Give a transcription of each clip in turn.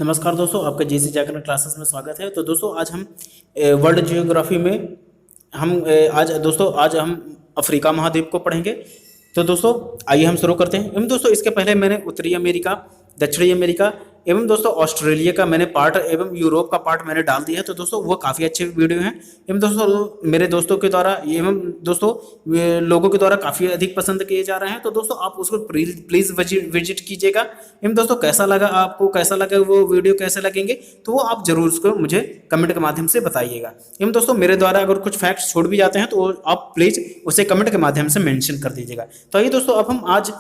नमस्कार दोस्तों, आपका जीसी जागरण क्लासेस में स्वागत है। तो दोस्तों आज हम वर्ल्ड जियोग्राफी में आज हम अफ्रीका महाद्वीप को पढ़ेंगे। तो दोस्तों आइए हम शुरू करते हैं। एवं दोस्तों इसके पहले मैंने उत्तरी अमेरिका, दक्षिणी अमेरिका एवं दोस्तों ऑस्ट्रेलिया का मैंने पार्ट एवं यूरोप का पार्ट मैंने डाल दिया है। तो दोस्तों वो काफ़ी अच्छे वीडियो हैं एवं दोस्तों मेरे दोस्तों के द्वारा एवं दोस्तों लोगों के द्वारा काफ़ी अधिक पसंद किए जा रहे हैं। तो दोस्तों आप उसको प्लीज़ विजिट कीजिएगा। एवं दोस्तों कैसा लगा, आपको कैसा लगा, वो वीडियो कैसे लगेंगे तो वो आप जरूर उसको मुझे कमेंट के माध्यम से बताइएगा। एवं दोस्तों मेरे द्वारा अगर कुछ फैक्ट्स छोड़ भी जाते हैं तो आप प्लीज़ उसे कमेंट के माध्यम से मेंशन कर दीजिएगा। तो आइए दोस्तों अब हम आज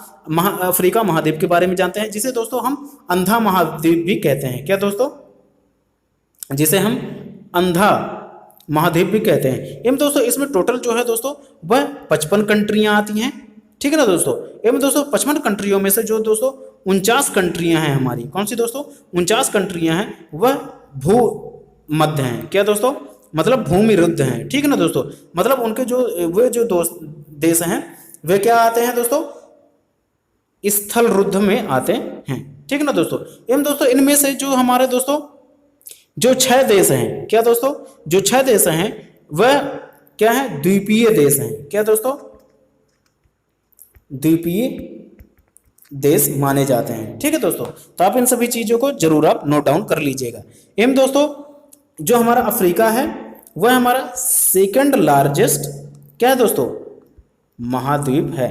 अफ्रीका महाद्वीप के बारे में जानते हैं, जिसे दोस्तों हम अंधा महाद्वीप भी कहते हैं। क्या दोस्तों? जिसे हम अंधा महाद्वीप भी कहते हैं। एवं दोस्तों इसमें टोटल जो है दोस्तों वह 55 कंट्रियां आती हैं, ठीक है ना दोस्तों। एवं दोस्तों 55 कंट्रियों में से जो दोस्तों 49 कंट्रियां हैं हमारी, कौन सी दोस्तों? 49 कंट्रियां हैं वह भू मध्य हैं। क्या दोस्तों? मतलब भूमि रुद्ध हैं, ठीक है ना दोस्तों। मतलब उनके जो देश हैं वे क्या आते हैं दोस्तों? स्थल रुद्ध में आते हैं, ठीक है ना दोस्तों। एवं दोस्तों इनमें से जो हमारे दोस्तों जो 6 देश हैं, क्या दोस्तों? जो 6 देश हैं वह क्या है? द्वीपीय देश हैं। क्या दोस्तों? द्वीपीय देश माने जाते हैं, ठीक है दोस्तों। तो आप इन सभी चीजों को जरूर आप नोट डाउन कर लीजिएगा। एवं दोस्तों जो हमारा अफ्रीका है वह हमारा सेकंड लार्जेस्ट क्या है दोस्तों? महाद्वीप है,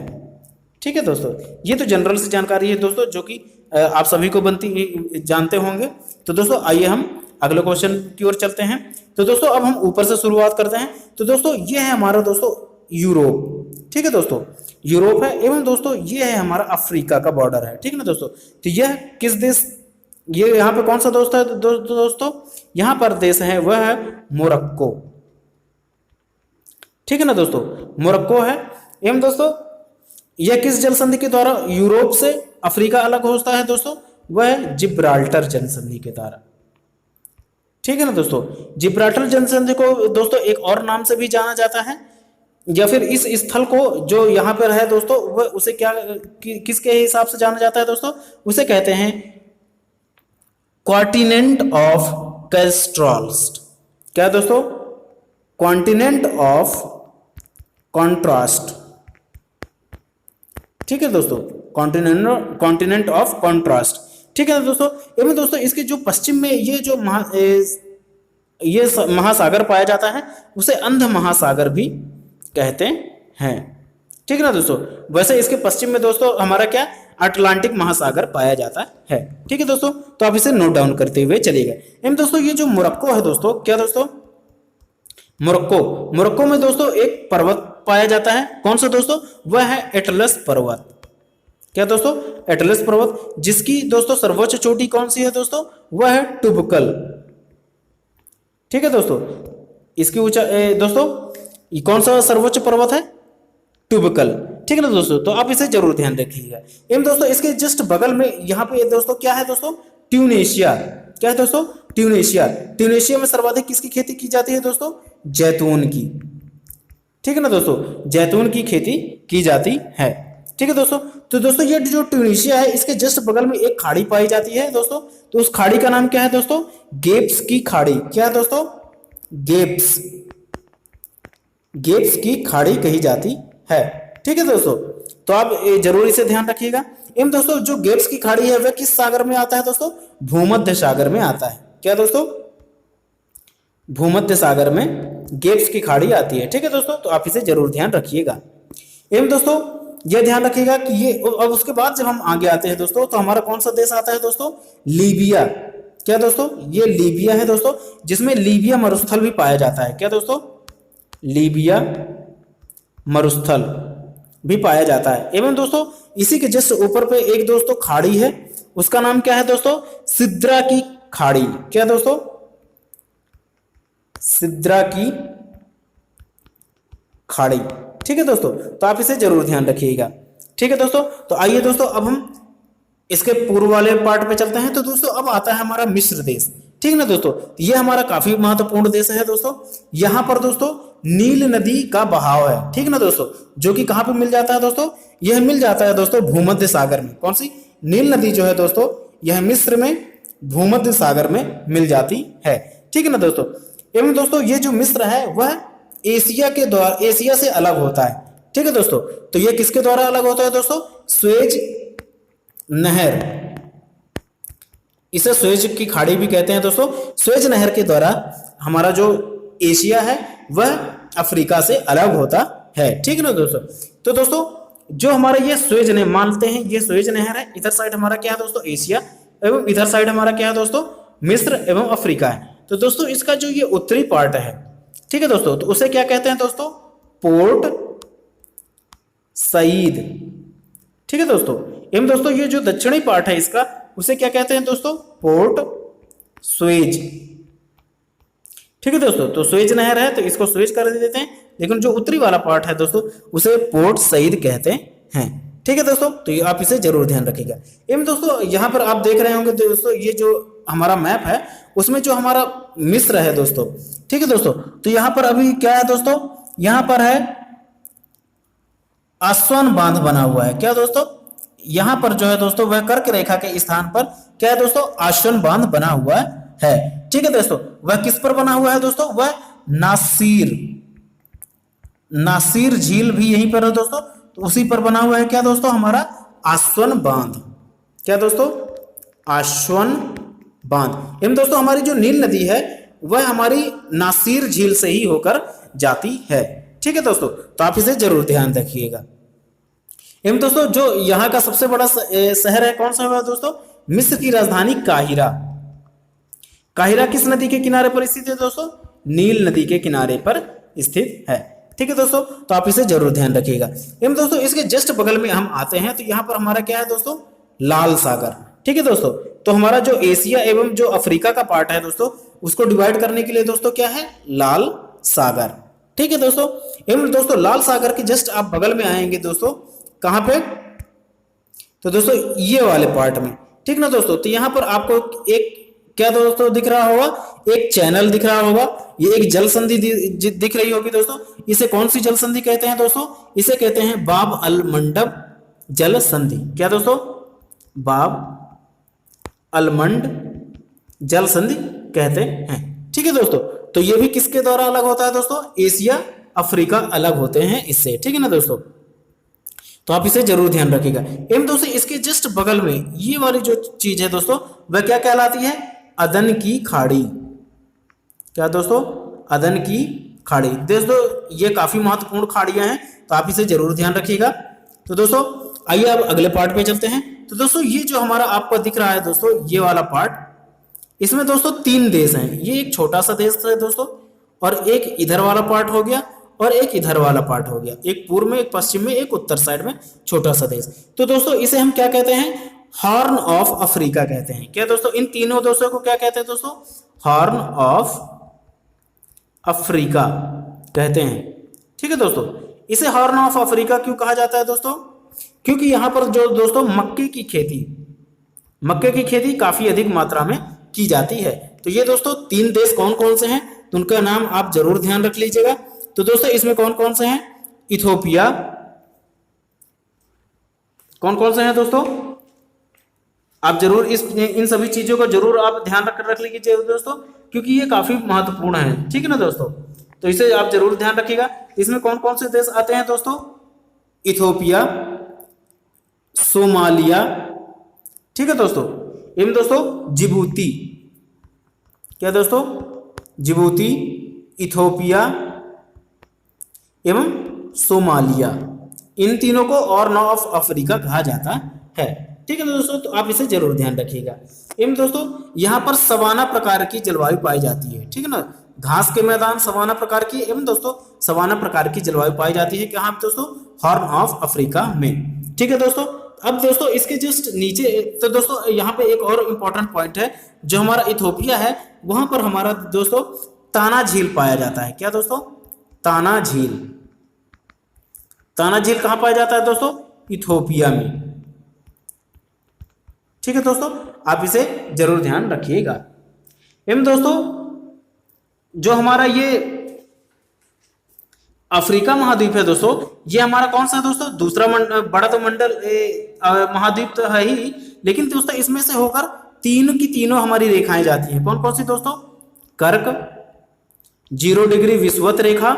ठीक है दोस्तों। ये तो जनरल से जानकारी है दोस्तों, जो कि आप सभी को जानते होंगे। तो दोस्तों आइए हम अगले क्वेश्चन की ओर चलते हैं। तो दोस्तों अब हम ऊपर से शुरुआत करते हैं। तो दोस्तों ये है हमारा दोस्तों यूरोप, ठीक है दोस्तों। यूरोप है एवं दोस्तों ये है हमारा अफ्रीका का बॉर्डर है, ठीक है ना दोस्तों। तो यह किस देश, ये यहाँ पे कौन सा दोस्त है दोस्तों? यहाँ पर देश है वह है मोरक्को, ठीक है ना दोस्तों। मोरक्को है। एवं दोस्तों यह किस जल संधि के द्वारा यूरोप से अफ्रीका अलग होता है दोस्तों? वह है जिब्राल्टर जल संधि के द्वारा, ठीक है ना दोस्तों। जिब्राल्टर जल संधि को दोस्तों एक और नाम से भी जाना जाता है, या फिर इस स्थल को जो यहाँ पर है दोस्तों वह उसे किसके हिसाब से जाना जाता है दोस्तों? उसे कहते हैं कॉन्टिनेंट ऑफ कैस्ट्रॉल्स्ट। क्या दोस्तों? कॉन्टिनेंट ऑफ कॉन्ट्रास्ट, ठीक है दोस्तों। कॉन्टिनेंट ऑफ कॉन्ट्रास्ट, ठीक है दोस्तों। एवं दोस्तों इसके जो पश्चिम में ये महासागर पाया जाता है उसे अंध महासागर भी कहते हैं, ठीक है ना दोस्तों। वैसे इसके पश्चिम में दोस्तों हमारा क्या? अटलांटिक महासागर पाया जाता है, ठीक है दोस्तों। तो आप इसे नोट डाउन करते हुए चलिएगा। एवं दोस्तों ये जो मोरक्को है दोस्तों, क्या दोस्तों? मोरक्को में दोस्तों एक पर्वत पाया जाता है, कौन सा दोस्तों? वह है एटलस पर्वत। क्या दोस्तों? एटलस पर्वत, जिसकी दोस्तों सर्वोच्च चोटी कौन सी है दोस्तों? वह है टुबकल, ठीक है दोस्तों। इसकी ऊंचाई दोस्तों कौन सा सर्वोच्च पर्वत है? टुबकल, ठीक है ना दोस्तों। तो आप इसे जरूर ध्यान रखिएगा। एवं दोस्तों इसके जस्ट बगल में यहाँ पे दोस्तों क्या है दोस्तों? ट्यूनेशिया। क्या है दोस्तों? ट्यूनेशिया। ट्यूनेशिया में सर्वाधिक किसकी खेती की जाती है दोस्तों? जैतून की, ठीक है ना दोस्तों। जैतून की खेती की जाती है, ठीक है दोस्तों। तो दोस्तों ये जो ट्यूनीशिया है इसके जस्ट बगल में एक खाड़ी पाई जाती है दोस्तों। तो उस खाड़ी का नाम क्या है दोस्तों? गेप्स की खाड़ी। क्या है दोस्तों? गेप्स की खाड़ी कही जाती है, ठीक है दोस्तों। तो आप जरूर इसे ध्यान रखिएगा। एवं दोस्तों जो गेप्स की खाड़ी है वह किस सागर में आता है दोस्तों? भूमध्य सागर में आता है। क्या दोस्तों? भूमध्य सागर में गेप्स की खाड़ी आती है, ठीक है दोस्तों। तो आप इसे जरूर ध्यान रखिएगा। एवं दोस्तों यह ध्यान रखिएगा कि ये अब उसके बाद जब हम आगे आते हैं दोस्तों तो हमारा कौन सा देश आता है दोस्तों? लीबिया। क्या दोस्तों? ये लीबिया है दोस्तों, जिसमें लीबिया मरुस्थल भी पाया जाता है। क्या दोस्तों? लीबिया मरुस्थल भी पाया जाता है। एवं दोस्तों इसी के जस्ट ऊपर पे एक दोस्तों खाड़ी है, उसका नाम क्या है दोस्तों? सिद्रा की खाड़ी। क्या दोस्तों? सिद्रा की खाड़ी, ठीक है दोस्तों। तो आप इसे जरूर ध्यान रखिएगा, ठीक है दोस्तों। तो आइए दोस्तों अब हम इसके पूर्व वाले पार्ट पे चलते हैं। तो दोस्तों अब आता है हमारा मिस्र देश, ठीक है ना दोस्तों। ये हमारा काफी महत्वपूर्ण देश है दोस्तों। यहाँ पर दोस्तों नील नदी का बहाव है, ठीक है ना दोस्तों, जो कि कहाँ पे मिल जाता है दोस्तों? यह मिल जाता है दोस्तों भूमध्य सागर में। कौन सी? नील नदी जो है दोस्तों यह मिस्र में भूमध्य सागर में मिल जाती है। ठीक है ना दोस्तों। एवं दोस्तों ये जो मिस्र है वह एशिया से अलग होता है। ठीक है दोस्तों। तो ये किसके द्वारा अलग होता है दोस्तों? स्वेज नहर, इसे स्वेज की खाड़ी भी कहते हैं दोस्तों। स्वेज नहर के द्वारा हमारा जो एशिया है वह अफ्रीका से अलग होता है। ठीक है ना दोस्तों। तो दोस्तों जो हमारा ये स्वेज नहर, मानते हैं ये स्वेज नहर है, इधर साइड हमारा क्या है दोस्तों? एशिया, एवं इधर साइड हमारा क्या है दोस्तों? मिस्र एवं अफ्रीका है। तो दोस्तों इसका जो ये उत्तरी पार्ट है, ठीक है दोस्तों, तो उसे क्या कहते हैं दोस्तों? Port Said. ठीक है दोस्तों। एवं दोस्तों ये जो दक्षिणी पार्ट है इसका, उसे क्या कहते हैं दोस्तों? Port Suez. ठीक है दोस्तों। तो स्वेज नहर है तो इसको स्वेज कर देते हैं, लेकिन जो उत्तरी वाला पार्ट है दोस्तों उसे पोर्ट सईद कहते हैं। ठीक है दोस्तों। तो ये आप इसे जरूर ध्यान रखिएगा। एवं दोस्तों यहाँ पर आप देख रहे होंगे दोस्तों, ये जो हमारा मैप है उसमें जो हमारा मिस्र है दोस्तों, ठीक है दोस्तों, तो यहाँ पर अभी क्या है दोस्तों? यहाँ पर है आस्वन बांध बना हुआ है। क्या दोस्तों? यहाँ पर जो है दोस्तों वह कर्क रेखा के स्थान पर क्या है दोस्तों? आस्वन बांध बना हुआ है। ठीक है दोस्तों। वह किस पर बना हुआ है दोस्तों? वह नासिर झील भी यहीं पर है दोस्तों, तो उसी पर बना हुआ है क्या दोस्तों? हमारा आस्वन बांध। क्या दोस्तों? आस्वन बांध। एवं दोस्तों हमारी जो नील नदी है वह हमारी नासिर झील से ही होकर जाती है। ठीक है दोस्तों। तो आप इसे जरूर ध्यान रखिएगा। एवं दोस्तों जो यहाँ का सबसे बड़ा शहर है, कौन सा है दोस्तों? मिस्र की राजधानी काहिरा। काहिरा किस नदी के किनारे पर स्थित है दोस्तों? नील नदी के किनारे पर स्थित है। ठीक है दोस्तों। तो आप इसे जरूर ध्यान रखिएगा। एवं दोस्तों इसके जस्ट बगल में हम आते हैं तो यहाँ पर हमारा क्या है दोस्तों? लाल सागर। ठीक है दोस्तों। तो हमारा जो एशिया एवं जो अफ्रीका का पार्ट है दोस्तों, उसको डिवाइड करने के लिए दोस्तों क्या है? लाल सागर। ठीक है दोस्तों। एवं दोस्तों लाल सागर के जस्ट आप बगल में आएंगे दोस्तों, कहां पे? तो दोस्तों ये वाले पार्ट में। ठीक ना दोस्तों। तो यहां पर आपको एक क्या दोस्तों दिख रहा होगा? एक चैनल दिख रहा होगा, ये एक जल संधि दिख रही होगी दोस्तों। इसे कौन सी जल संधि कहते हैं दोस्तों? इसे कहते हैं बाब अल मंडब जल संधि। क्या दोस्तों? बाब अलमंड जल संधि कहते हैं। ठीक है दोस्तों। तो ये भी किसके द्वारा अलग होता है दोस्तों? एशिया अफ्रीका अलग होते हैं इससे। ठीक है ना दोस्तों। तो आप इसे जरूर ध्यान रखिएगा। एवं दोस्तों इसके जस्ट बगल में ये वाली जो चीज है दोस्तों वह क्या कहलाती है? अदन की खाड़ी। क्या दोस्तों? अदन की खाड़ी। दोस्तों ये काफी महत्वपूर्ण खाड़ियां हैं, तो आप इसे जरूर ध्यान रखिएगा। तो दोस्तों आइए अब अगले पार्ट पे चलते हैं। तो दोस्तों ये जो हमारा आपको दिख रहा है दोस्तों, ये वाला पार्ट, इसमें दोस्तों 3 देश हैं। ये एक छोटा सा देश है दोस्तों, और एक इधर वाला पार्ट हो गया, और एक इधर वाला पार्ट हो गया। एक पूर्व में, एक पश्चिम में, एक उत्तर साइड में छोटा सा देश। तो दोस्तों इसे हम क्या कहते हैं? हॉर्न ऑफ अफ्रीका कहते हैं। क्या दोस्तों? इन तीनों देशों को क्या कहते हैं दोस्तों? हॉर्न ऑफ अफ्रीका कहते हैं। ठीक है दोस्तों। इसे हॉर्न ऑफ अफ्रीका क्यों कहा जाता है दोस्तों? क्योंकि यहां पर जो दोस्तों मक्के की खेती काफी अधिक मात्रा में की जाती है। तो ये दोस्तों 3 देश कौन कौन से हैं, तो उनका नाम आप जरूर ध्यान रख लीजिएगा। तो दोस्तों इसमें कौन कौन से हैं? इथोपिया। कौन कौन से हैं दोस्तों? आप जरूर इन सभी चीजों को जरूर आप ध्यान रख लीजिए दोस्तों, क्योंकि ये काफी महत्वपूर्ण है। ठीक है ना दोस्तों। तो इसे आप जरूर ध्यान रखिएगा। इसमें कौन कौन से देश आते हैं दोस्तों? इथोपिया, सोमालिया, ठीक है दोस्तों, एवं दोस्तों जिबूती। क्या दोस्तों? जिबूती, इथोपिया एवं सोमालिया। इन तीनों को हॉर्न ऑफ अफ्रीका कहा जाता है। ठीक है दोस्तों। तो आप इसे जरूर ध्यान रखिएगा। एवं दोस्तों यहाँ पर सवाना प्रकार की जलवायु पाई जाती है। ठीक है ना। घास के मैदान सवाना प्रकार की, एवं दोस्तों सवाना प्रकार की जलवायु पाई जाती है कहाँ दोस्तों? हॉर्न ऑफ अफ्रीका में। ठीक है दोस्तों। अब दोस्तों इसके जस्ट नीचे, तो दोस्तों यहाँ पे एक और इम्पोर्टेंट पॉइंट है, जो हमारा इथोपिया है वहां पर हमारा दोस्तों ताना झील पाया जाता है। क्या दोस्तों? ताना झील। ताना झील कहां पाया जाता है दोस्तों? इथोपिया में। ठीक है दोस्तों। आप इसे जरूर ध्यान रखिएगा। एवं दोस्तों जो हमारा ये अफ्रीका महाद्वीप है दोस्तों, ये हमारा कौन सा है दोस्तों? दूसरा बड़ा तो मंडल महाद्वीप तो है ही, लेकिन दोस्तों इसमें से होकर तीनों की तीनों हमारी रेखाएं जाती हैं। कौन कौन सी दोस्तों? कर्क, 0 डिग्री विषुवत रेखा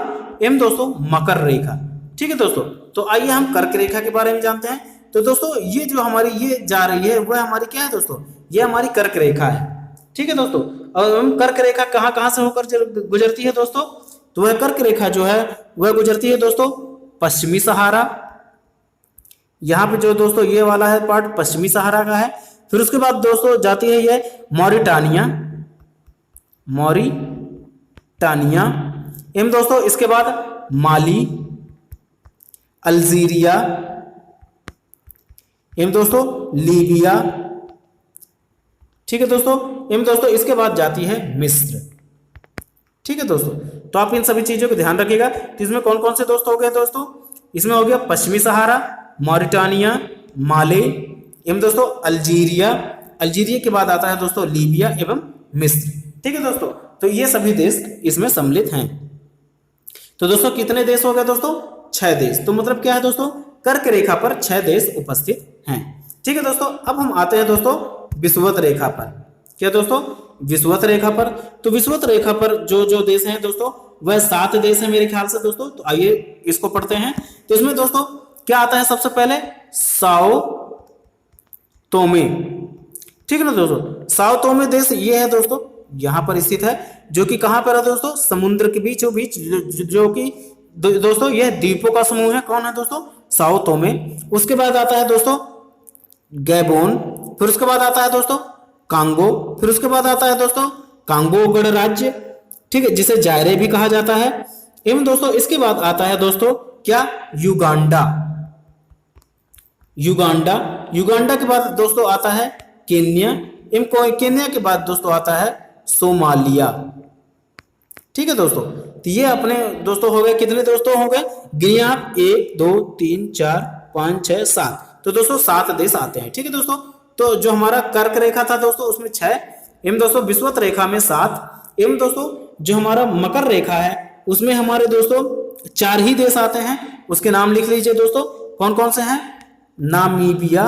एवं दोस्तों मकर रेखा। ठीक है दोस्तों, तो आइए हम कर्क रेखा के बारे में जानते हैं। तो दोस्तों ये जो हमारी ये जा रही है वह हमारी क्या है दोस्तों? ये हमारी कर्क रेखा है। ठीक है दोस्तों, और हम कर्क रेखा कहाँ कहाँ से होकर गुजरती है दोस्तों? तो वह कर्क रेखा जो है वह गुजरती है दोस्तों पश्चिमी सहारा। यहाँ पे जो दोस्तों ये वाला है पार्ट पश्चिमी सहारा का है। फिर उसके बाद दोस्तों जाती है ये मॉरिटानिया, मॉरिटानिया एवं दोस्तों इसके बाद माली, अल्जीरिया एवं दोस्तों लीबिया। ठीक है दोस्तों, एवं दोस्तों इसके बाद जाती है मिस्र। ठीक है दोस्तों, तो आप इन सभी चीजों को ध्यान रखिएगा। तो इसमें कौन कौन से दोस्तों हो गए दोस्तों? इसमें हो गया पश्चिमी सहारा, मॉरिटानिया, माले एवं दोस्तों अल्जीरिया। अल्जीरिया के बाद आता है दोस्तों लीबिया एवं मिस्र। ठीक है दोस्तों, तो ये सभी देश इसमें सम्मिलित हैं। तो दोस्तों कितने देश हो गए दोस्तों? 6 देश। तो मतलब क्या है दोस्तों? कर्क रेखा पर 6 देश उपस्थित हैं। ठीक है दोस्तों, अब हम आते हैं दोस्तों विषुवत रेखा पर। क्या दोस्तों? विषुवत रेखा पर। तो विषुवत रेखा पर जो जो देश हैं दोस्तों वह 7 देश हैं मेरे ख्याल से दोस्तों। तो आइए इसको पढ़ते हैं। तो इसमें दोस्तों क्या आता है? सबसे पहले साओ तोमे। ठीक है ना दोस्तों, साओ तोमे देश ये है दोस्तों, यहां पर स्थित है, जो कि कहां पर है दोस्तों? समुद्र के बीचों बीच, जो कि दोस्तों यह द्वीपों का समूह है। कौन है दोस्तों? साओ तोमे। उसके बाद आता है दोस्तों गैबोन। फिर उसके बाद आता है दोस्तों कांगो। फिर उसके बाद आता है दोस्तों कांगो गणराज्य, ठीक है, जिसे जायरे भी कहा जाता है। एवं दोस्तों इसके बाद आता है दोस्तों क्या? युगांडा। युगांडा, युगांडा के बाद दोस्तों आता है केन्या। एवं केन्या के बाद दोस्तों आता है सोमालिया। ठीक है दोस्तों, तो ये अपने दोस्तों हो गए। कितने दोस्तों हो गए? गिनिए आप, 1 2 3 4 5 6 7। तो दोस्तों 7 देश आते हैं। ठीक है दोस्तों, तो जो हमारा कर्क रेखा था दोस्तों उसमें 6 एवं दोस्तों विषुवत रेखा में 7 एवं दोस्तों जो हमारा मकर रेखा है उसमें हमारे दोस्तों 4 ही देश आते हैं। उसके नाम लिख लीजिए दोस्तों, कौन कौन से हैं? नामीबिया,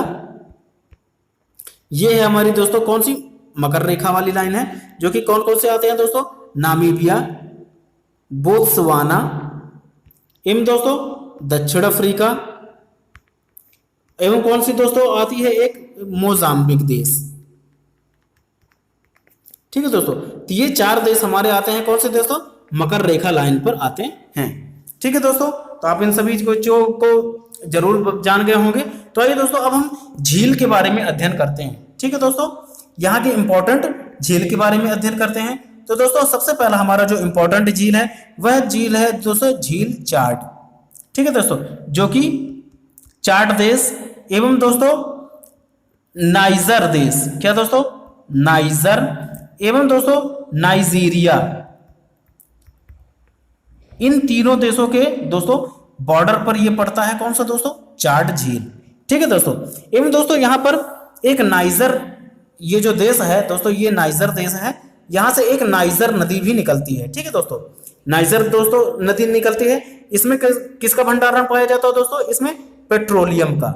ये है हमारी दोस्तों कौन सी? मकर रेखा वाली लाइन है, जो कि कौन कौन से आते हैं दोस्तों? नामीबिया, बोत्सवाना एवं दोस्तों दक्षिण अफ्रीका एवं कौन सी दोस्तों आती है? एक मोजाम्बिक देश। ठीक है दोस्तों, तो ये 4 देश हमारे आते हैं। कौन से दोस्तों? मकर रेखा लाइन पर आते हैं। ठीक है दोस्तों, तो आप इन सभी चीजों को जरूर जान गए होंगे। तो आइए दोस्तों अब हम झील के बारे में अध्ययन करते हैं। ठीक है दोस्तों, यहाँ की इंपॉर्टेंट झील के बारे में अध्ययन करते हैं। तो दोस्तों सबसे पहला हमारा जो इंपॉर्टेंट झील है वह झील है दोस्तों झील चाड। ठीक है दोस्तों, जो कि चाड देश एवं दोस्तों नाइजर देश, क्या दोस्तों? नाइजर एवं दोस्तों नाइजीरिया, इन तीनों देशों के दोस्तों बॉर्डर पर यह पड़ता है। कौन सा दोस्तों? चाड झील। ठीक है दोस्तों, एवं दोस्तों यहां पर एक नाइजर, ये जो देश है दोस्तों ये नाइजर देश है, यहां से एक नाइजर नदी भी निकलती है। ठीक है दोस्तों, नाइजर दोस्तों नदी निकलती है। इसमें किसका भंडारण पाया जाता है दोस्तों? इसमें पेट्रोलियम का,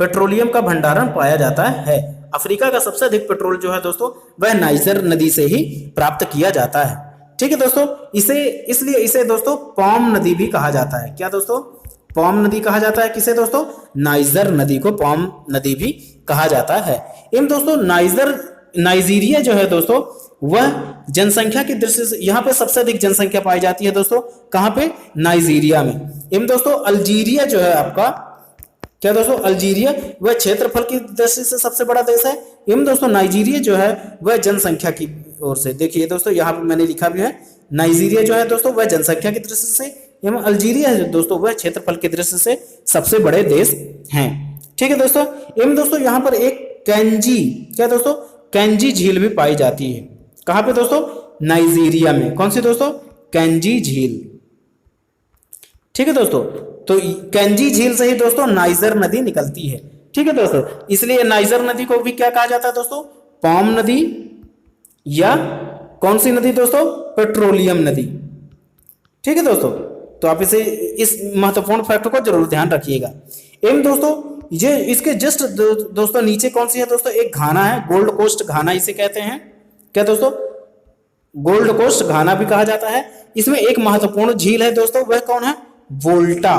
पेट्रोलियम का भंडारण पाया जाता है। अफ्रीका का सबसे अधिक पेट्रोल जो है दोस्तों वह नाइजर नदी से ही प्राप्त किया जाता है। ठीक है दोस्तों, इसलिए इसे दोस्तों पॉम नदी भी कहा जाता है। क्या दोस्तों? पॉम नदी कहा जाता है। किसे दोस्तों? नाइजर नदी को पॉम नदी भी कहा जाता है। इन दोस्तों नाइजीरिया जो है दोस्तों वह जनसंख्या की दृष्टि से यहाँ पे सबसे अधिक जनसंख्या पाई जाती है दोस्तों। कहाँ पे? नाइजीरिया में। इन दोस्तों अल्जीरिया जो है आपका, क्या दोस्तों? अल्जीरिया वह क्षेत्रफल की दृष्टि से सबसे बड़ा देश है। एवं दोस्तों नाइजीरिया जो है वह जनसंख्या की ओर से, देखिए दोस्तों यहाँ पे मैंने लिखा भी है, नाइजीरिया जो है दोस्तों वह जनसंख्या की दृष्टि से एवं अल्जीरिया है दोस्तों वह क्षेत्रफल की दृष्टि से सबसे बड़े देश हैं। ठीक है दोस्तों, एवं दोस्तों यहाँ पर एक कैंजी, क्या दोस्तों? कैंजी झील भी पाई जाती है। कहाँ पे दोस्तों? नाइजीरिया में। कौन सी दोस्तों? कैंजी झील। ठीक है दोस्तों, तो कैंजी झील से ही दोस्तों नाइजर नदी निकलती है। ठीक है दोस्तों, इसलिए नाइजर नदी को भी क्या कहा जाता है दोस्तों? पॉम नदी, या कौन सी नदी दोस्तों? पेट्रोलियम नदी। ठीक है दोस्तों, तो आप इसे इस महत्वपूर्ण फैक्ट को जरूर ध्यान रखिएगा। एवं दोस्तों ये इसके जस्ट दोस्तों नीचे कौन सी है दोस्तों, एक घाना है, गोल्ड कोस्ट घाना इसे कहते हैं। क्या दोस्तों, गोल्ड कोस्ट घाना भी कहा जाता है। इसमें एक महत्वपूर्ण झील है दोस्तों, वह कौन है, वोल्टा।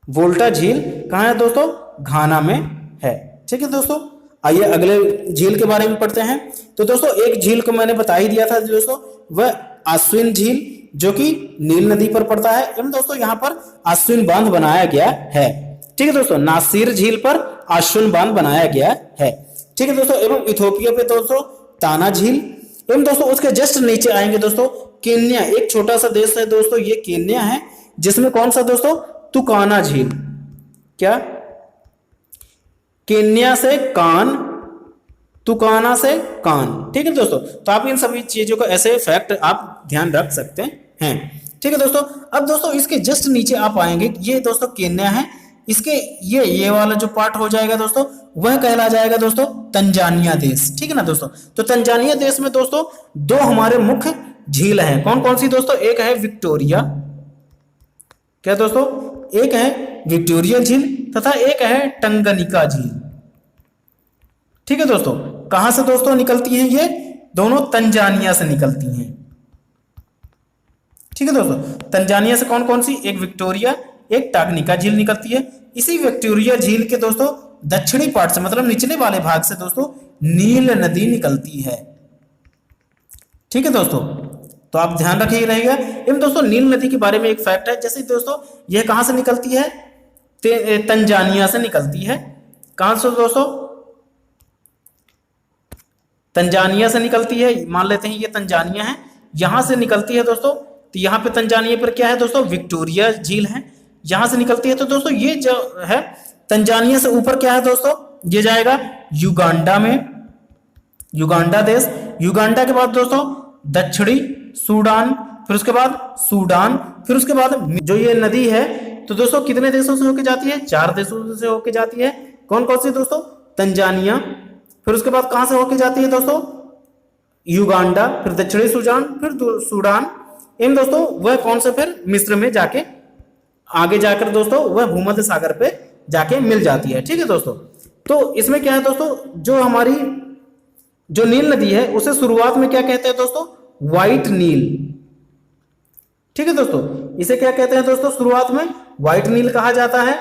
वोल्टा झील कहाँ है दोस्तों, घाना में है। ठीक है दोस्तों, आइए अगले झील के बारे में पढ़ते हैं। तो दोस्तों एक झील को मैंने बता ही दिया था दोस्तों, वह अश्विन झील जो कि नील नदी पर पड़ता है। एवं दोस्तों यहाँ पर अश्विन बांध बनाया गया है। ठीक है दोस्तों, नासिर झील पर अश्विन बांध बनाया गया है। ठीक है दोस्तों, एवं इथोपिया पे दोस्तों ताना झील। एवं दोस्तों उसके जस्ट नीचे आएंगे दोस्तों केन्या, एक छोटा सा देश है दोस्तों, ये केन्या है, जिसमें कौन सा दोस्तों, तुकाना झील। क्या, केन्या से कान, तुकाना से कान। ठीक है दोस्तों, तो आप इन सभी चीजों का ऐसे फैक्ट आप ध्यान रख सकते हैं। ठीक है दोस्तों, अब दोस्तों इसके जस्ट नीचे आप आएंगे, ये दोस्तों केन्या है, इसके ये वाला जो पार्ट हो जाएगा दोस्तों, वह कहला जाएगा दोस्तों तंजानिया देश। ठीक है ना दोस्तों, तो तंजानिया देश में दोस्तों दो हमारे मुख्य झील हैं। कौन कौन सी दोस्तों, एक है विक्टोरिया, क्या दोस्तों, एक है विक्टोरिया झील तथा एक है टंगनिका झील। ठीक है दोस्तों, कहां से दोस्तों निकलती हैं, ये दोनों तंजानिया से निकलती हैं। ठीक है दोस्तों, तंजानिया से कौन कौन सी, एक विक्टोरिया, एक टागनिका झील निकलती है। इसी विक्टोरिया झील के दोस्तों दक्षिणी पार्ट से, मतलब निचले वाले भाग से दोस्तों नील नदी निकलती है। ठीक है दोस्तों, तो आप ध्यान रखिए रहेगा। इन दोस्तों नील नदी के बारे में एक फैक्ट है, जैसे दोस्तों यह कहां से निकलती है, तंजानिया से निकलती है। कहां से दोस्तों, तंजानिया से निकलती है, मान लेते हैं ये तंजानिया है, यहां से निकलती है दोस्तों। तो यहाँ पे तंजानिया पर क्या है दोस्तों, विक्टोरिया झील है, यहां से निकलती है। तो दोस्तों ये जो है तंजानिया से ऊपर क्या है दोस्तों, ये जाएगा युगांडा में, युगांडा देश। युगांडा के बाद दोस्तों दक्षिणी सूडान, फिर उसके बाद सूडान, फिर उसके बाद जो ये नदी है तो दोस्तों कितने देशों से होके जाती है, 4 देशों से होके जाती है। कौन कौन सी दोस्तों, तंजानिया, फिर उसके बाद कहां से होके जाती है दोस्तों, युगांडा, फिर दक्षिणी सूडान, फिर सूडान। इन दोस्तों वह कौन से फिर मिस्र में जाके आगे जाकर दोस्तों वह भूमध्य सागर पे जाके मिल जाती है। ठीक है दोस्तों, तो इसमें क्या है दोस्तों, जो हमारी जो नील नदी है उसे शुरुआत में क्या कहते हैं दोस्तों, व्हाइट नील। ठीक है दोस्तों, इसे क्या कहते हैं दोस्तों, शुरुआत में व्हाइट नील कहा जाता है।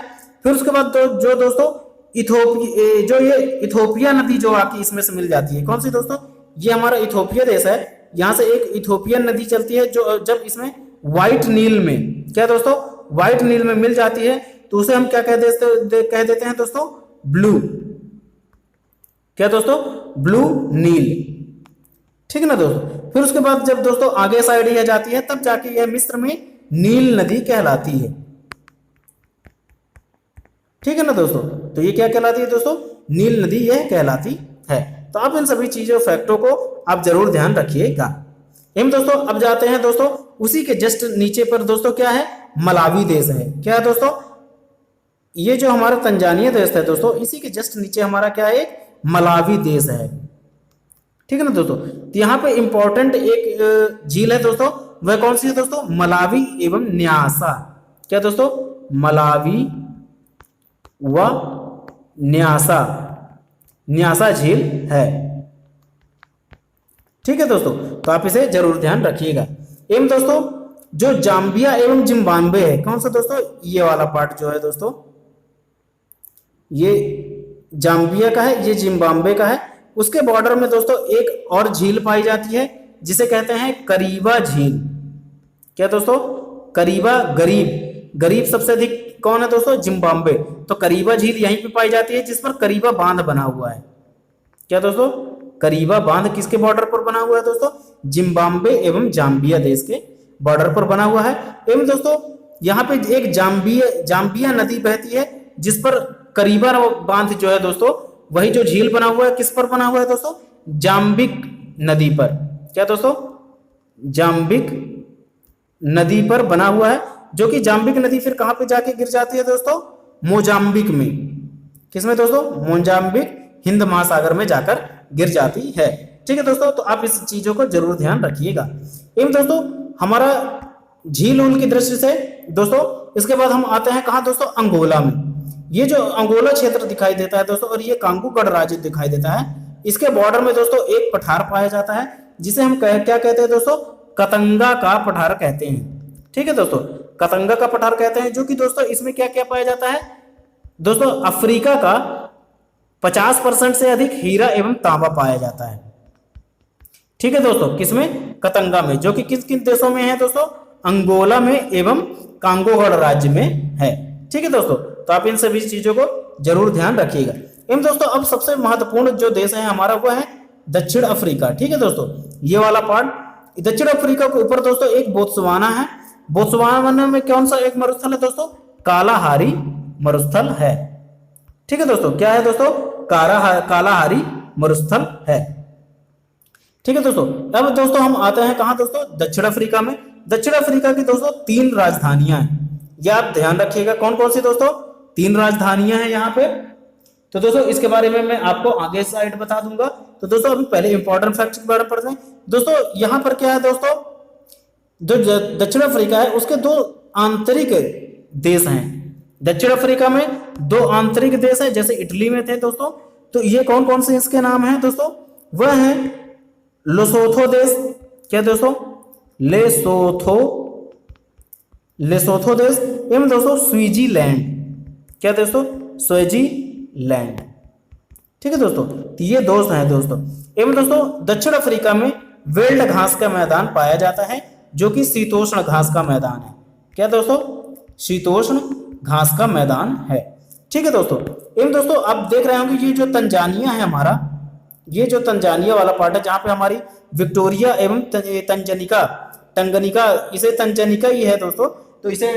फिर उसके बाद जो दोस्तों ये इथोपिया नदी जो आके इसमें से मिल जाती है, कौन सी दोस्तों, ये हमारा इथोपिया देश है, यहां से एक इथोपियन नदी चलती है जो जब इसमें व्हाइट नील में, क्या दोस्तों, व्हाइट नील में मिल जाती है तो उसे हम क्या कह देते हैं दोस्तों, ब्लू। क्या दोस्तों, ब्लू नील। ठीक है ना दोस्तों, फिर उसके बाद जब दोस्तों आगे साइड यह जाती है तब जाके यह मिस्र में नील नदी कहलाती है। ठीक है ना दोस्तों, तो ये क्या कहलाती है दोस्तों, नील नदी यह कहलाती है। तो आप इन सभी चीजों फैक्टों को आप जरूर ध्यान रखिएगा। हम दोस्तों अब जाते हैं दोस्तों उसी के जस्ट नीचे पर दोस्तों क्या है, मलावी देश है। क्या है दोस्तों, ये जो हमारा तंजानिया देश है दोस्तों, इसी के जस्ट नीचे हमारा क्या है, एक मलावी देश है। ठीक है ना दोस्तों, तो यहाँ पे इंपॉर्टेंट एक झील है दोस्तों, वह कौन सी है दोस्तों, मलावी एवं न्यासा। क्या दोस्तों, मलावी व न्यासा, न्यासा झील है। ठीक है दोस्तों, तो आप इसे जरूर ध्यान रखिएगा। एवं दोस्तों जो जाम्बिया एवं जिम्बाब्वे है, कौन सा दोस्तों, ये वाला पार्ट जो है दोस्तों, ये जाम्बिया का है, ये जिम्बाब्वे का है। उसके बॉर्डर में दोस्तों एक और झील पाई जाती है जिसे कहते हैं करीबा झील। क्या दोस्तों, करीबा, गरीब सबसे अधिक कौन है दोस्तों, जिम्बाब्वे। तो करीबा झील यहीं पे पाई जाती है जिस पर करीबा बांध बना हुआ है। क्या दोस्तों, करीबा बांध किसके बॉर्डर पर बना हुआ है दोस्तों, जिम्बाब्वे एवं जाम्बिया देश के बॉर्डर पर बना हुआ है। एवं दोस्तों यहाँ पे एक जाम्बिया नदी बहती है जिस पर करीबा बांध जो है दोस्तों, वही जो झील बना हुआ है किस पर बना हुआ है दोस्तों, जाम्बिक नदी पर। क्या दोस्तों, जाम्बिक नदी पर बना हुआ है, जो कि जाम्बिक नदी फिर कहां पे जाके गिर जाती है दोस्तों, मोजाम्बिक में। किसमें दोस्तों, मोजाम्बिक, हिंद महासागर में जाकर गिर जाती है। ठीक है दोस्तों, तो आप इस चीजों को जरूर ध्यान रखिएगा। एवं दोस्तों हमारा झील उल की दृष्टि से दोस्तों, इसके बाद हम आते हैं कहां दोस्तों, अंगोला में। ये जो अंगोला क्षेत्र दिखाई देता है दोस्तों और ये कांगो गणराज्य दिखाई देता है, इसके बॉर्डर में दोस्तों एक पठार पाया जाता है जिसे हम क्या कहते हैं दोस्तों, कतंगा का पठार कहते हैं। ठीक है दोस्तों, कतंगा का पठार कहते हैं, जो कि दोस्तों इसमें क्या क्या पाया जाता है दोस्तों, अफ्रीका का 50% से अधिक हीरा एवं तांबा पाया जाता है। ठीक है दोस्तों, किसमें, कतंगा में, जो कि किन किन देशों में है दोस्तों, अंगोला में एवं कांगो गणराज्य में है। ठीक है दोस्तों, तो आप इन सभी चीजों को जरूर ध्यान रखिएगा। एवं दोस्तों अब सबसे महत्वपूर्ण जो देश है हमारा वो है दक्षिण अफ्रीका। ठीक है दोस्तों, ये वाला पार्ट दक्षिण अफ्रीका के ऊपर दोस्तों एक बोत्सवाना है। बोत्सवाना में कौन सा एक मरुस्थल है दोस्तों, कालाहारी मरुस्थल है। ठीक है दोस्तों, क्या है दोस्तों, कालाहारी मरुस्थल है। ठीक है दोस्तों, अब दोस्तों हम आते हैं कहां दोस्तों, दक्षिण अफ्रीका में। दक्षिण अफ्रीका की दोस्तों 3 राजधानियां हैं, ये आप ध्यान रखिएगा। कौन कौन सी दोस्तों, 3 राजधानियां हैं यहाँ पे। तो दोस्तों इसके बारे में मैं आपको आगे साइड बता दूंगा। तो दोस्तों अभी पहले इंपॉर्टेंट फैक्ट्स के बारे में पढ़ते हैं। दोस्तों यहाँ पर क्या है दोस्तों, जो दक्षिण अफ्रीका है उसके 2 आंतरिक देश हैं। दक्षिण अफ्रीका में 2 आंतरिक देश है, जैसे इटली में थे दोस्तों। तो ये कौन कौन से इसके नाम हैं दोस्तों, वह है लेसोथो देश, क्या दोस्तों, लेसोथो देश एवं दोस्तों स्विट्जरलैंड, क्या दोस्तों, स्विट्जरलैंड। ठीक है दोस्तों, तो ये दोस्त हैं दोस्तों। एवं दोस्तों दक्षिण अफ्रीका में वेल्ड घास का मैदान पाया जाता है, जो कि शीतोष्ण घास का मैदान है। क्या दोस्तों, शीतोष्ण घास का मैदान है। ठीक है दोस्तों, एवं दोस्तों आप देख रहे होंगे ये जो तंजानिया है हमारा, ये जो तंजानिया वाला पार्ट है जहां पे हमारी विक्टोरिया एवं टंगनिका, इसे तंजानिका ही है दोस्तों, तो इसे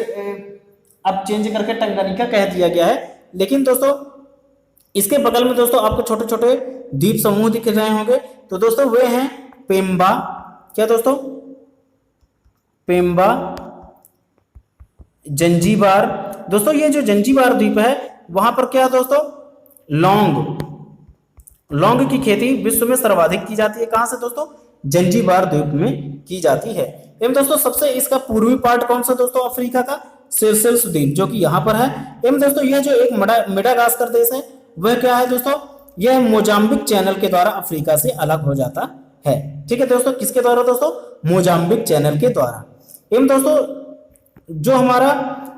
अब चेंज करके टंगनिका कह दिया गया है। लेकिन दोस्तों इसके बगल में दोस्तों आपको छोटे छोटे द्वीप समूह दिख रहे होंगे, तो दोस्तों वे हैं पेम्बा, क्या दोस्तों, पेम्बा, जंजीबार। दोस्तों ये जो जंजीबार द्वीप है वहां पर क्या है दोस्तों, लौंग की खेती विश्व में सर्वाधिक की जाती है। कहां से दोस्तों, जंजीबार द्वीप में की जाती है। एवं दोस्तों सबसे इसका पूर्वी पार्ट कौन सा दोस्तों अफ्रीका का, सेशेल्स द्वीप, जो कि यहाँ पर है। एवं दोस्तों यह जो एक मेडागास्कर देश है वह क्या है दोस्तों, यह मोजाम्बिक चैनल के द्वारा अफ्रीका से अलग हो जाता है। ठीक है दोस्तों, किसके द्वारा दोस्तों, मोजाम्बिक चैनल के द्वारा। एवं दोस्तों जो हमारा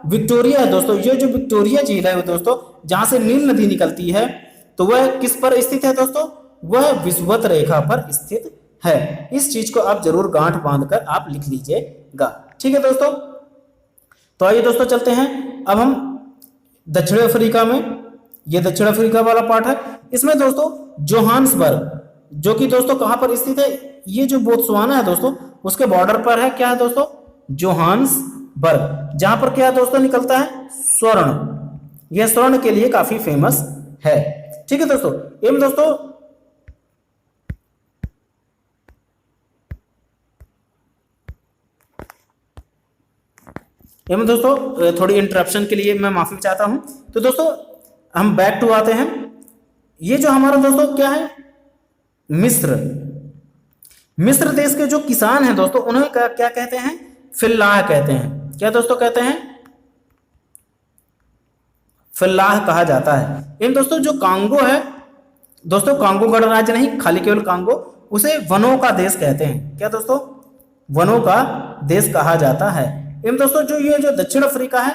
विक्टोरिया है दोस्तों, ये जो विक्टोरिया झील है दोस्तों, जहां से नील नदी निकलती है, तो वह किस पर स्थित है दोस्तों, वह विषुवत रेखा पर स्थित है। इस चीज को आप जरूर गांठ बांधकर आप लिख लीजिएगा। ठीक है दोस्तों, तो आइए दोस्तों चलते हैं अब हम दक्षिण अफ्रीका में। ये दक्षिण अफ्रीका वाला पार्ट है, इसमें दोस्तों जोहान्सबर्ग, जो कि दोस्तों कहां पर स्थित है, ये जो बोत्सवाना है दोस्तों उसके बॉर्डर पर है। क्या है दोस्तों, जोहान्सबर्ग, जहां पर क्या है दोस्तों निकलता है स्वर्ण, यह स्वर्ण के लिए काफी फेमस है। ठीक है दोस्तों, एवं दोस्तों थोड़ी इंटरप्शन के लिए मैं माफी चाहता हूं। तो दोस्तों हम बैक टू आते हैं। ये जो हमारा दोस्तों क्या है, मिस्र देश के जो किसान हैं दोस्तों उन्हें क्या कहते हैं, फिल्लाह कहते हैं। क्या दोस्तों कहते हैं, फिल्लाह कहा जाता है। इन दोस्तों जो कांगो है दोस्तों, कांगो गणराज्य नहीं, खाली केवल कांगो, उसे वनों का देश कहते हैं। क्या दोस्तों, वनों का देश कहा जाता है। इन दोस्तों जो ये जो दक्षिण अफ्रीका है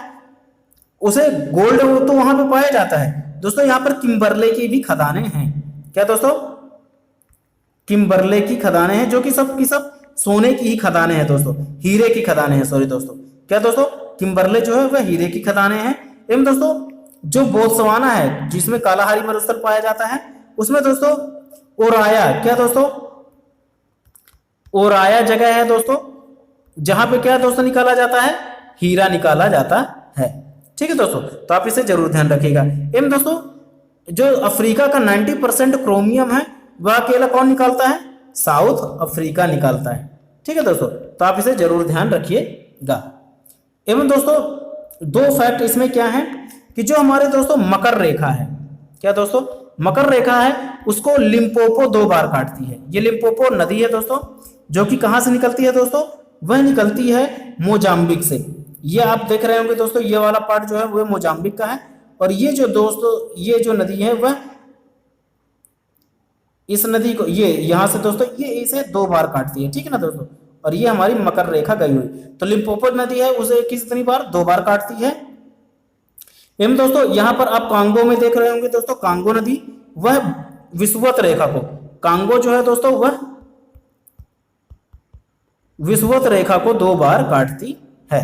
उसे गोल्ड तो वहां पे पाया जाता है दोस्तों। यहाँ पर किम्बरले की भी खदानें हैं। क्या दोस्तों, किम्बरले की खदानें हैं, जो कि सब की सब सोने की ही खदानें हैं दोस्तों, हीरे की खदानें हैं, सॉरी दोस्तों। क्या दोस्तों, किम्बरले जो है वह हीरे की खदानें हैं। एवं दोस्तों जो बोत्सवाना है जिसमें कालाहारी मरुस्थल पाया जाता है, उसमें दोस्तों ओराया, क्या दोस्तों, ओराया जगह है दोस्तों, जहां पे क्या दोस्तों निकाला जाता है, हीरा निकाला जाता है। ठीक है दोस्तों, तो आप इसे जरूर ध्यान रखिएगा। एवं दोस्तों जो अफ्रीका का 90% क्रोमियम है वह अकेला कौन निकालता है, साउथ अफ्रीका निकालता है। ठीक है दोस्तों, तो आप इसे जरूर ध्यान रखिएगा। एवं दोस्तों 2 फैक्ट इसमें क्या है कि जो हमारे दोस्तों मकर रेखा है, क्या दोस्तों, मकर रेखा है, उसको लिम्पोपो 2 बार काटती है। ये लिम्पोपो नदी है दोस्तों, जो कि कहां से निकलती है दोस्तों, वह निकलती है मोजाम्बिक से। ये आप देख रहे होंगे दोस्तों, ये वाला पार्ट जो है वह मोजाम्बिक का है, और ये जो दोस्तों ये जो नदी है वह इस नदी को ये यहाँ से दोस्तों ये इसे 2 बार काटती है, ठीक है ना दोस्तों। और ये हमारी मकर रेखा गई हुई, तो लिम्पोपो नदी है उसे कितनी बार 2 बार काटती है। एवं दोस्तों यहाँ पर आप कांगो में देख रहे होंगे दोस्तों, कांगो नदी वह विषुवत रेखा को, कांगो जो है दोस्तों वह विषुवत रेखा को 2 बार काटती है,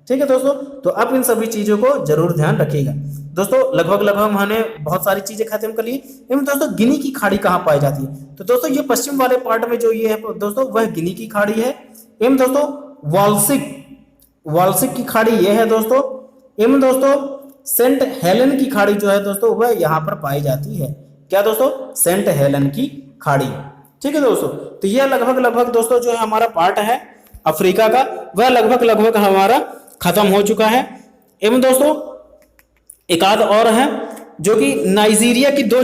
ठीक है दोस्तों। तो आप इन सभी चीजों को जरूर ध्यान रखिएगा दोस्तों। लगभग हमने बहुत सारी चीजें खत्म कर ली। एवं दोस्तों गिनी की खाड़ी कहाँ पाई जाती है, तो दोस्तों ये पश्चिम वाले पार्ट में जो ये है दोस्तों वह गिनी की खाड़ी है। एवं दोस्तों वाल्सिक की खाड़ी ये है दोस्तों। एवं दोस्तों सेंट हेलेन की खाड़ी जो है दोस्तों वह यहाँ पर पाई जाती है। क्या दोस्तों, सेंट हेलेन की खाड़ी, ठीक है दोस्तों। तो यह लगभग दोस्तों जो है हमारा पार्ट है अफ्रीका का, वह लगभग हमारा खत्म हो चुका है। एवं दोस्तों एक आध और है जो कि नाइजीरिया की 2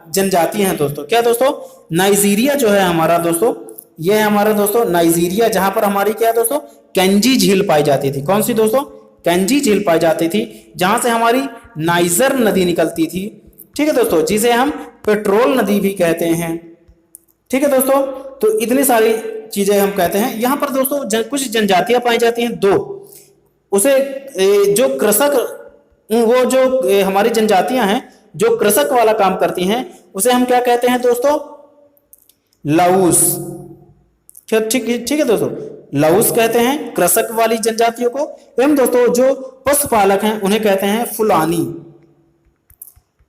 जनजातियां हैं दोस्तों। क्या दोस्तों, नाइजीरिया जो है हमारा दोस्तों, यह है हमारा दोस्तों नाइजीरिया, जहां पर हमारी क्या है दोस्तों कैंजी झील पाई जाती थी। कौन सी दोस्तों, कैंजी झील पाई जाती थी, जहां से हमारी नाइजर नदी निकलती थी, ठीक है दोस्तों, जिसे हम पेट्रोल नदी भी कहते हैं, ठीक है दोस्तों। तो इतनी सारी चीजें हम कहते हैं। यहाँ पर दोस्तों कुछ जनजातियां पाई जाती हैं 2, उसे जो कृषक, वो जो हमारी जनजातियां हैं जो कृषक वाला काम करती हैं उसे हम क्या कहते हैं दोस्तों, लाउस, ठीक है दोस्तों, लाउस कहते हैं कृषक वाली जनजातियों को। एवं दोस्तों जो पशुपालक हैं उन्हें कहते हैं फुलानी।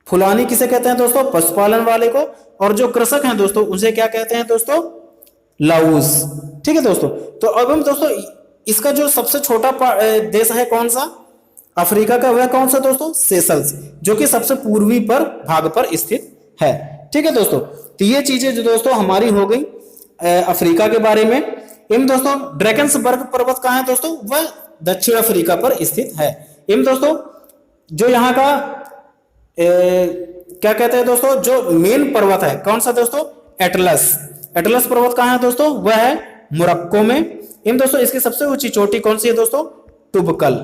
फुलानी किसे कहते हैं दोस्तों, पशुपालन वाले को। और जो कृषक हैं दोस्तों उसे क्या कहते हैं दोस्तों, लाउस, ठीक है दोस्तों। तो अब हम दोस्तों इसका जो सबसे छोटा देश है कौन सा अफ्रीका का, वह कौन सा दोस्तों, सेशल्स, जो कि सबसे पूर्वी पर भाग पर स्थित है, ठीक है दोस्तों। तो ये चीजें जो दोस्तों हमारी हो गई अफ्रीका के बारे में। एवं दोस्तों ड्रैगन्सबर्ग पर्वत कहाँ है दोस्तों, वह दक्षिण अफ्रीका पर स्थित है। एवं दोस्तों जो यहाँ का क्या कहते हैं दोस्तों, जो मेन पर्वत है कौन सा दोस्तों, एटलस पर्वत कहाँ है दोस्तों, वह है मोरक्को में। एवं दोस्तों इसकी सबसे ऊंची चोटी कौन सी है दोस्तों, टुबकल,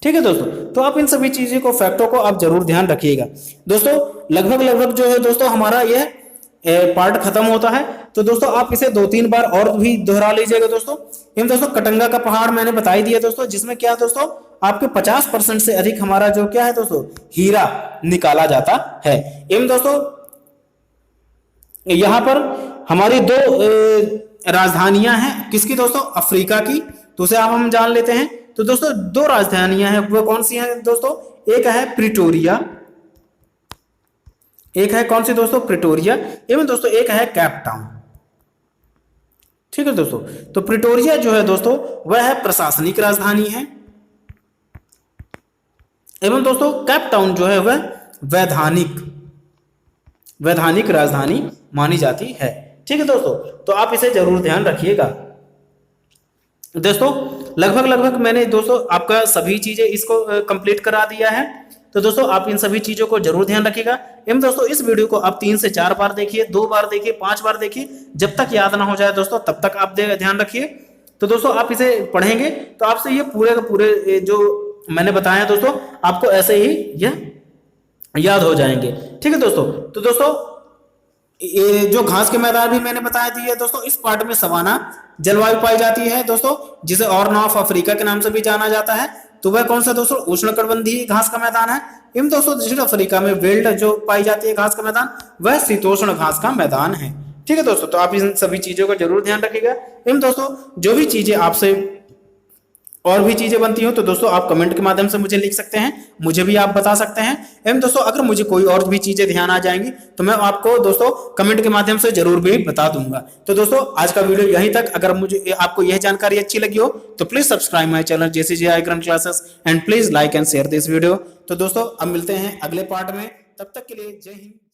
ठीक है दोस्तों। तो आप इन सभी चीजों को, फैक्टों को आप जरूर ध्यान रखिएगा दोस्तों। लगभग जो है दोस्तों हमारा यह पार्ट खत्म होता है। तो दोस्तों आप इसे 2-3 बार और भी दोहरा लीजिएगा दोस्तों। एवं दोस्तों कटंगा का पहाड़ मैंने बता ही दिया दोस्तों, जिसमें क्या दोस्तों आपके 50% से अधिक हमारा जो क्या है दोस्तों हीरा निकाला जाता है। एवं दोस्तों यहां पर हमारी 2 राजधानियां हैं, किसकी दोस्तों, अफ्रीका की। तो उसे आप हम जान लेते हैं। तो दोस्तों 2 राजधानियां हैं, वो कौन सी हैं दोस्तों, एक है प्रिटोरिया, एक है कौन सी दोस्तों, प्रिटोरिया। एवं दोस्तों एक है कैप टाउन, ठीक है दोस्तों। तो प्रिटोरिया जो है दोस्तों वह है प्रशासनिक राजधानी है। एवं दोस्तों कैप टाउन जो है वह वैधानिक राजधानी मानी जाती है, ठीक है दोस्तों। तो आप इसे जरूर ध्यान रखिएगा दोस्तों। लगभग मैंने दोस्तों आपका सभी चीजें इसको कंप्लीट करा दिया है। तो दोस्तों आप इन सभी चीजों को जरूर ध्यान रखिएगा। एवं दोस्तों इस वीडियो को आप 3 से 4 बार देखिए, 2 बार देखिए, 5 बार देखिए, जब तक याद ना हो जाए दोस्तों तब तक आप ध्यान रखिए। तो दोस्तों आप इसे पढ़ेंगे तो आपसे ये पूरे के पूरे जो मैंने बताया दोस्तों आपको ऐसे ही यह याद हो जाएंगे, ठीक है दोस्तों। तो दोस्तों ये जो घास के मैदान भी मैंने बताया दिए दोस्तों, इस पार्ट में सवाना जलवायु पाई जाती है दोस्तों, जिसे ऑर्न ऑफ अफ्रीका के नाम से भी जाना जाता है। तो वह कौन सा दोस्तों, उष्णकटिबंधीय घास का मैदान है। इन दोस्तों दक्षिण अफ्रीका में वेल्ड जो पाई जाती है घास का मैदान, वह शीतोष्ण घास का मैदान है, ठीक है दोस्तों। तो आप इन सभी चीजों का जरूर ध्यान रखिएगा। इन दोस्तों जो भी चीजें आपसे और भी चीजें बनती हो तो दोस्तों आप कमेंट के माध्यम से मुझे लिख सकते हैं, मुझे भी आप बता सकते हैं। एवं दोस्तों अगर मुझे कोई और भी चीजें ध्यान आ जाएंगी तो मैं आपको दोस्तों कमेंट के माध्यम से जरूर भी बता दूंगा। तो दोस्तों आज का वीडियो यहीं तक। अगर मुझे आपको यह जानकारी अच्छी लगी हो तो please subscribe my channel JCGI current classes and please like and share this video. तो दोस्तों अब मिलते हैं अगले पार्ट में, तब तक के लिए जय हिंद।